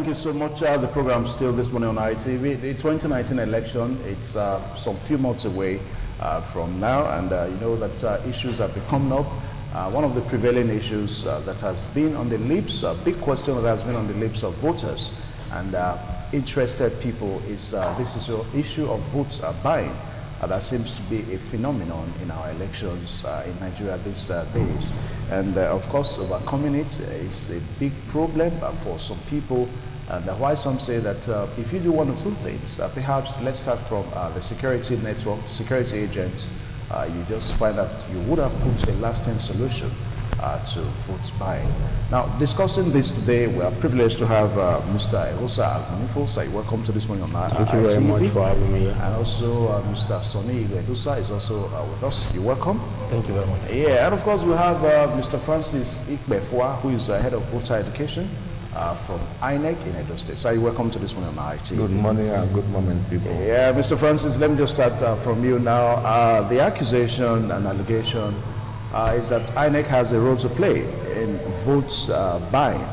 thank you so much. The program still this morning on ITV. The 2019 election, it's some few months away from now, and you know that issues have been coming up. One of the prevailing issues that has been on the lips, a big question that has been on the lips of voters and interested people is this issue of votes buying. That seems to be a phenomenon in our elections in Nigeria these days. And of course, overcoming it is a big problem for some people. And why some say that if you do one or two things, perhaps let's start from the security network, security agents, you just find that you would have put a lasting solution to vote buying. Now, discussing this today, we are privileged to have Mr. Erosa Agbanifo. So welcome to this morning on Thank you very much for having me. And also Mr. Sonny Igwedusa is also with us. You're welcome. Thank you very much. Yeah, and of course we have Mr. Francis Ikbefua, who is head of voter education from INEC in Edo State. So you're welcome to this morning on IT. Good morning and good morning, people. Yeah, Mr. Francis, let me just start from you now. The accusation and allegation is that INEC has a role to play in votes buying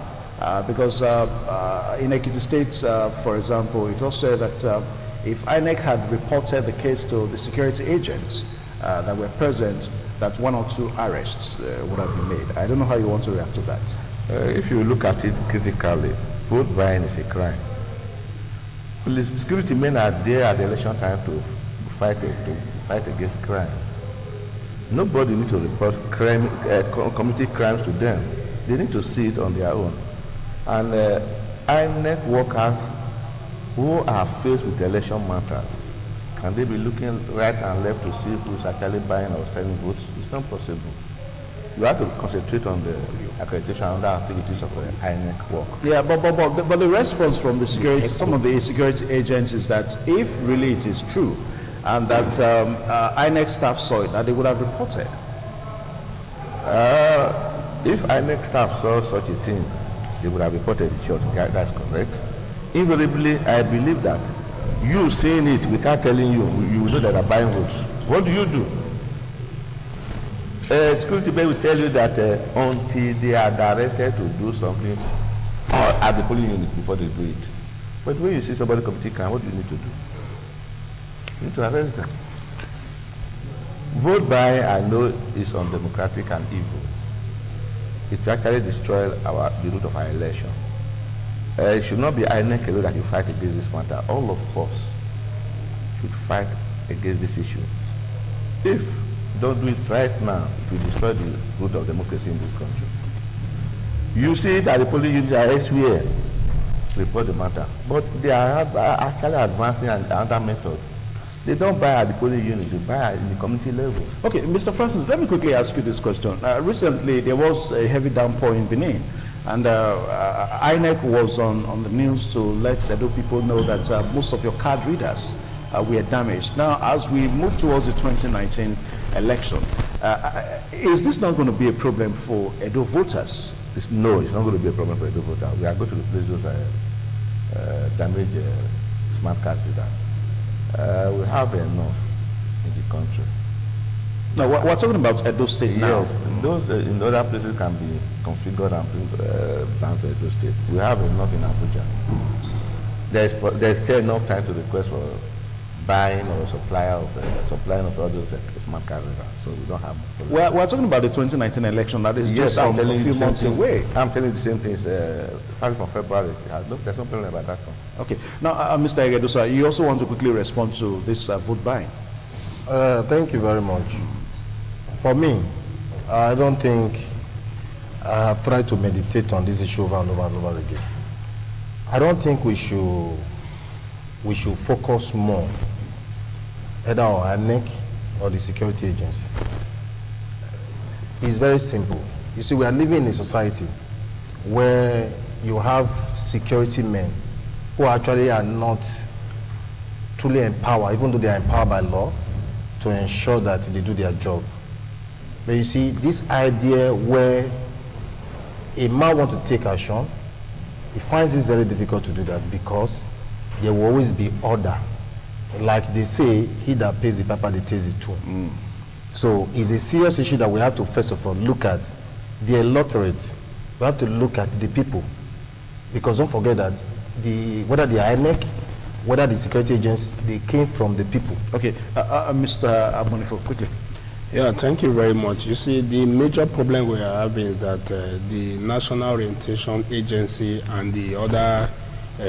because in Ekiti State, for example, it was said that if INEC had reported the case to the security agents that were present, that one or two arrests would have been made. I don't know how you want to react to that. If you look at it critically, vote buying is a crime. Police security men are there at the election time to fight against crime. Nobody needs to report crime, community crimes to them. They need to see it on their own. And INEC workers who are faced with election matters, can they be looking right and left to see who's actually buying or selling votes? It's not possible. You have to concentrate on the accreditation and other activities of INEC work. Yeah, but the response from the security, some of the security agents is that if really it is true, and that INEC staff saw it, that they would have reported. If INEC staff saw such a thing, they would have reported it. That's correct. Invariably, I believe that you saying it without telling you know that are buying votes. What do you do? Security men will tell you that until they are directed to do something at the polling unit before they do it. But when you see somebody committing crime, what do you need to do? You need to arrest them. Vote buying, I know, is undemocratic and evil. It actually destroys the root of our election. It should not be INEC alone that you fight against this matter. All of us should fight against this issue. If you don't do it right now, it will destroy the root of democracy in this country. You see it at the polling unit elsewhere, report the matter. But they are actually advancing another method. They don't buy at the polling unit, they buy at the community level. Okay, Mr. Francis, let me quickly ask you this question. Recently, there was a heavy downpour in Benin, and INEC was on the news to let Edo people know that most of your card readers were damaged. Now, as we move towards the 2019 election, is this not going to be a problem for Edo voters? No, it's not going to be a problem for Edo voters. We are going to replace those damaged smart card readers. We have enough in the country. No, we're talking about Edo State now. Yes, those in other places can be configured and down to Edo State. We have enough in Abuja. There's still enough time to request for buying or supplying of all those smart card readers. So we don't have. We're talking about the 2019 election that is just a few months away. I'm telling you the same things. Starting from February, there's no problem about that one. Okay. Now, Mr. Igwedusa, you also want to quickly respond to this vote buying. Thank you very much. For me, I don't think I have tried to meditate on this issue over and over and over again. I don't think we should focus more either on INEC or the security agents. It's very simple. You see, we are living in a society where you have security men who actually are not truly empowered, even though they are empowered by law, to ensure that they do their job. But you see, this idea where a man wants to take action, he finds it very difficult to do that because there will always be order. Like they say, he that pays the piper, they takes it too. So it's a serious issue that we have to first of all look at the electorate. We have to look at the people. Because don't forget that whether the INEC, whether the security agents, they came from the people. Okay, Mr. Abonifo, quickly. Yeah, thank you very much. You see, the major problem we are having is that the National Orientation Agency and the other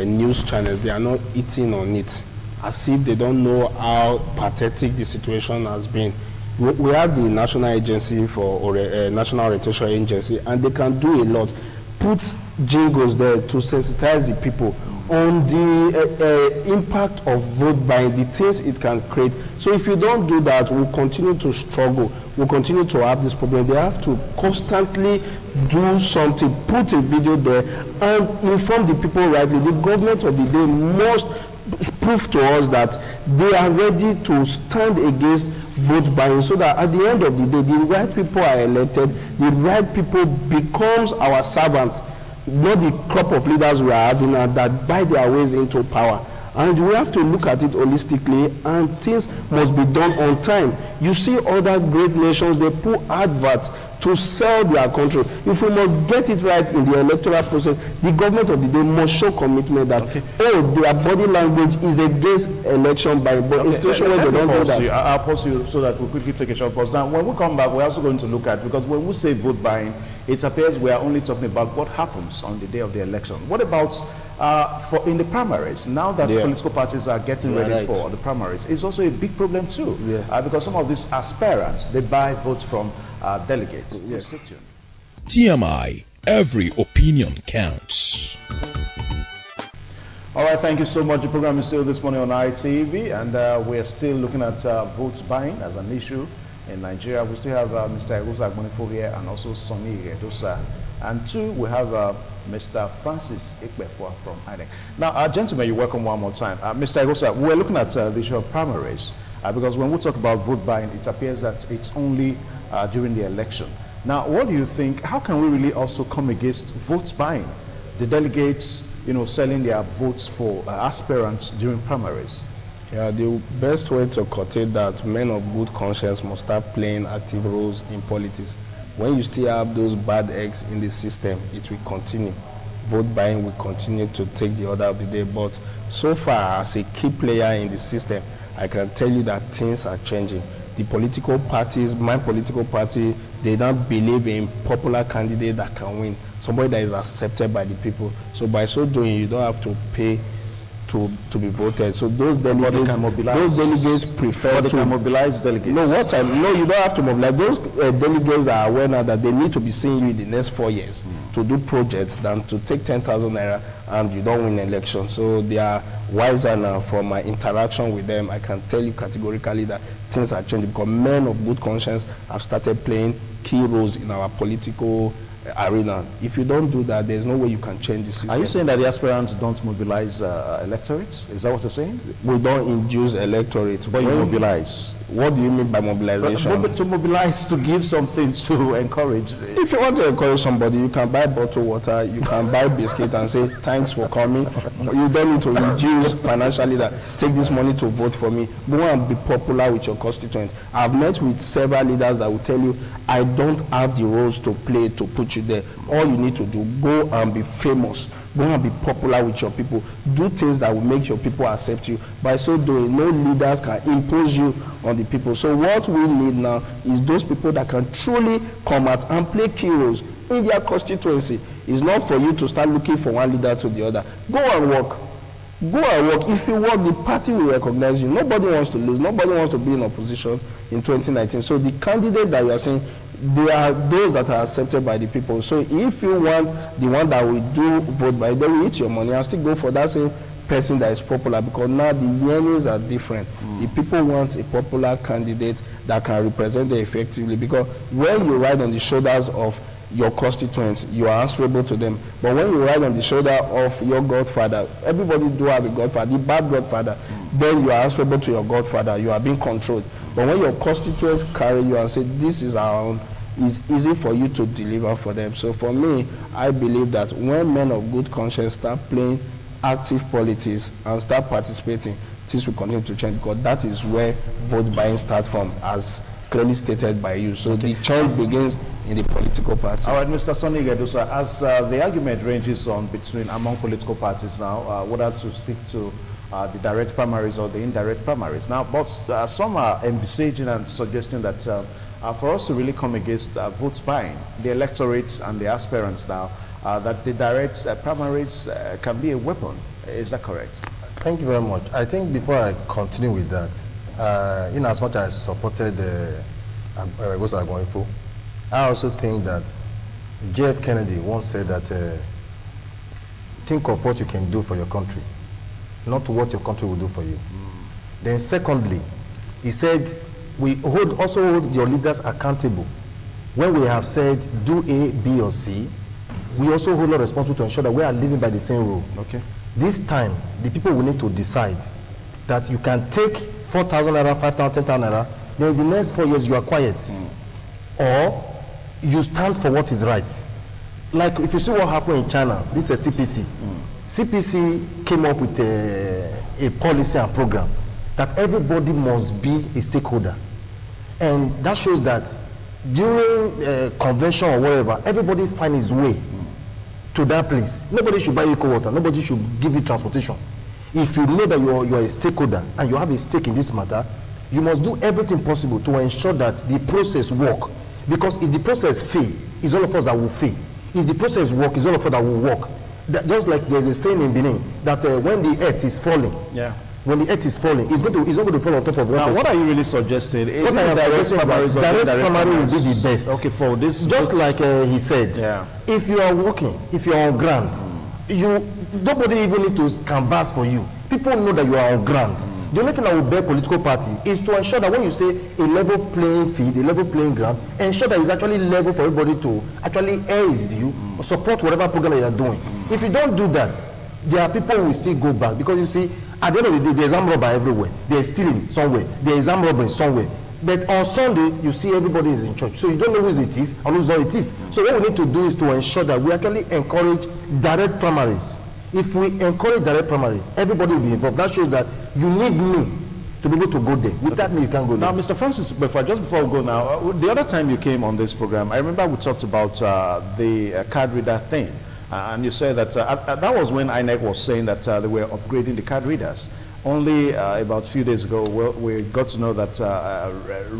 news channels, they are not eating on it, as if they don't know how pathetic the situation has been. We have the National Agency for National Orientation Agency, and they can do a lot. Put jingles there to sensitize the people on the impact of vote buying, the things it can create. So if you don't do that, we'll continue to struggle. We'll continue to have this problem. They have to constantly do something, put a video there, and inform the people rightly. The government of the day must prove to us that they are ready to stand against vote buying, so that at the end of the day, the right people are elected, the right people becomes our servants, not the crop of leaders we are having now that buy their ways into power. And we have to look at it holistically, and things must be done on time. You see other great nations, they put adverts to sell their country. If we must get it right in the electoral process, the government of the day must show commitment that, their body language is against election by institution where they don't do that. I'll pause you so that we'll quickly take a short pause. Now, when we come back, we're also going to look at, because when we say vote buying, it appears we are only talking about what happens on the day of the election. What about for in the primaries? Now that political parties are getting ready for the primaries, it's also a big problem too, because some of these aspirants, they buy votes from delegates. Yes. TMI, every opinion counts. All right, thank you so much. The program is still this morning on ITV, and we're still looking at votes buying as an issue in Nigeria. We still have Mr. Egosa Agmonifo here, and also Sonny Edosa. And two, we have Mr. Francis Ikbefwa from INEC. Now, gentlemen, you're welcome one more time. Mr. Egosa, we're looking at the issue of primaries, because when we talk about vote buying, it appears that it's only during the election. Now, what do you think? How can we really also come against vote buying? The delegates, selling their votes for aspirants during primaries. Yeah, the best way to curtail that, men of good conscience must start playing active roles in politics. When you still have those bad eggs in the system, it will continue. Vote buying will continue to take the order of the day. But so far, as a key player in the system, I can tell you that things are changing. The political parties, my political party, they don't believe in popular candidate that can win, somebody that is accepted by the people. So by so doing, you don't have to pay to be voted. So those delegates prefer to mobilize delegates. No, you don't have to mobilize. Those delegates are aware now that they need to be seeing you in the next 4 years to do projects than to take 10,000 naira and you don't win election. So they are wiser now. From my interaction with them, I can tell you categorically that things are changing, because men of good conscience have started playing key roles in our political arena. If you don't do that, there's no way you can change the system. Are you saying that the aspirants don't mobilize electorates? Is that what you're saying? We don't induce electorates. But you mobilize. What do you mean by mobilization? But to mobilize, to give something to encourage. If you want to encourage somebody, you can buy bottled water, you can buy biscuit and say, thanks for coming. You don't need to reduce financially that, take this money to vote for me. Go and be popular with your constituents. I've met with several leaders that will tell you, I don't have the roles to play to put you there. All you need to do, go and be famous. Go and be popular with your people. Do things that will make your people accept you. By so doing, no leaders can impose you on the people. So what we need now is those people that can truly come out and play key roles in their constituency. It's not for you to start looking for one leader to the other. Go and work. Go and work. If you work, the party will recognize you. Nobody wants to lose. Nobody wants to be in opposition in 2019. So the candidate that you are saying, they are those that are accepted by the people. So if you want the one that will do vote by, they will eat your money and still go for that same person that is popular, because now the yearnings are different. The people want a popular candidate that can represent them effectively, because when you ride on the shoulders of your constituents, you are answerable to them. But when you ride on the shoulder of your godfather, everybody do have a godfather, the bad godfather, then you are answerable to your godfather. You are being controlled. But when your constituents carry you and say, this is our own, it's easy for you to deliver for them. So for me, I believe that when men of good conscience start playing active politics and start participating, things will continue to change, because that is where vote buying starts from, as clearly stated by you. So the choice begins in the political party. All right, Mr. Sonny Gedusa, as the argument ranges on between among political parties now, whether to stick to the direct primaries or the indirect primaries. Now, but some are envisaging and suggesting that for us to really come against vote buying, the electorates and the aspirants now, that the direct primaries can be a weapon. Is that correct? Thank you very much. I think before I continue with that, in as much as I supported what's I going for, I also think that JF Kennedy once said that think of what you can do for your country, not what your country will do for you. Then secondly, he said, we also hold your leaders accountable. When we have said do A, B, or C, we also hold a responsibility to ensure that we are living by the same rule. Okay. This time, the people will need to decide that you can take 4,000 naira, 5,000, 10,000 naira, then in the next 4 years you are quiet. Or you stand for what is right. Like if you see what happened in China, this is a CPC. CPC came up with a policy and program that everybody must be a stakeholder. And that shows that during convention or whatever, everybody find his way to that place. Nobody should buy you cold water. Nobody should give you transportation. If you know that you're a stakeholder and you have a stake in this matter, you must do everything possible to ensure that the process work. Because if the process fail, it's all of us that will fail. If the process work, it's all of us that will work. Just like there's a saying in Benin that when the earth is falling, when the earth is falling, it's not going to fall on top of one person. What are you really suggesting? What I am suggesting is direct primary will be the best. Okay, for this. Just like he said, if you are working, if you are on ground, nobody even need to canvass for you. People know that you are on ground. The only thing that will bear political party is to ensure that when you say a level playing field, a level playing ground, ensure that it's actually level for everybody to actually air his view, or support whatever program that you are doing. If you don't do that, there are people who will still go back, because you see, at the end of the day, there's armed robber everywhere. There's stealing somewhere. There's armed robbery somewhere. But on Sunday, you see everybody is in church. So you don't know who is a thief and who's not a thief. So what we need to do is to ensure that we actually encourage direct primaries. If we encourage direct primaries, everybody will be involved. That shows that you need me to be able to go there. Without me, you can't go there. Now, Mr. Francis, before we go now, the other time you came on this program, I remember we talked about the card reader thing. And you said that that was when INEC was saying that they were upgrading the card readers. Only about a few days ago, we got to know that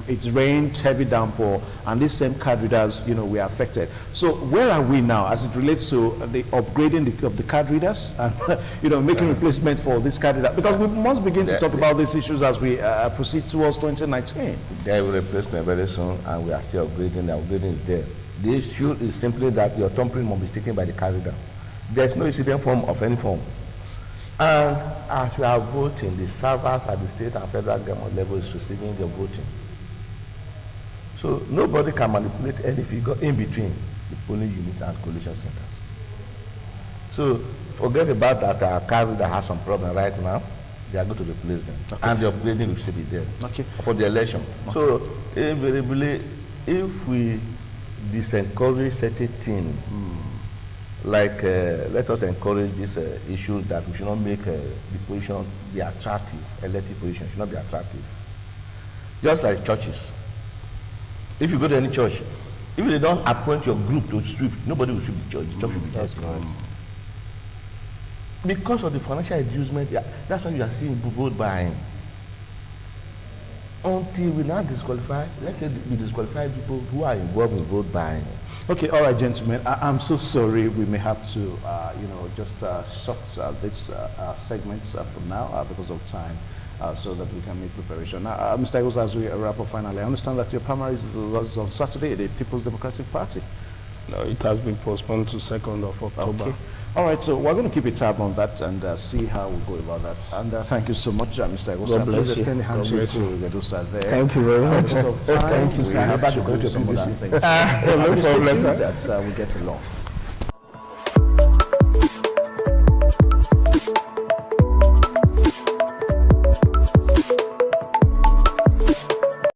it rained, heavy downpour, and these same card readers, were affected. So where are we now as it relates to the upgrading of the card readers and, making replacement for this card reader? Because we must begin to talk about these issues as we proceed towards 2019. There will replacement very soon, and we are still upgrading. The upgrading is there. The issue is simply that your thumbprint must be taken by the card reader. There's no incident form of any form. And as we are voting, the servers at the state and federal government level is receiving the voting. So nobody can manipulate any figure in between the polling unit and collation centers. So forget about that card reader has some problem right now. They are going to replace them. Okay. And the upgrading will still be there for the election. Okay. So invariably, if we disencourage certain things, like let us encourage this issue that we should not make the position be attractive. Elective position should not be attractive. Just like churches. If you go to any church, if they don't appoint your group to sweep, nobody will sweep the church. The church will be just right. Because of the financial inducement, that's why you are seeing vote buying. Until we now disqualify, let's say we disqualify people who are involved in vote buying. Okay, all right, gentlemen. I'm so sorry. We may have to, just shut this segment from now because of time, so that we can make preparation. Now, Mr. Eagles, as we wrap up finally, I understand that your primary is on Saturday, the People's Democratic Party. No, it has been postponed to 2nd of October. Okay. All right, so we're going to keep a tab on that and see how we go about that. And thank you so much, Mr. Eagles. God bless you. Extend the handshake to Gedusa there. Thank you very much. Thank you, sir. How about you go to some other things? No problem, sir. That we get along.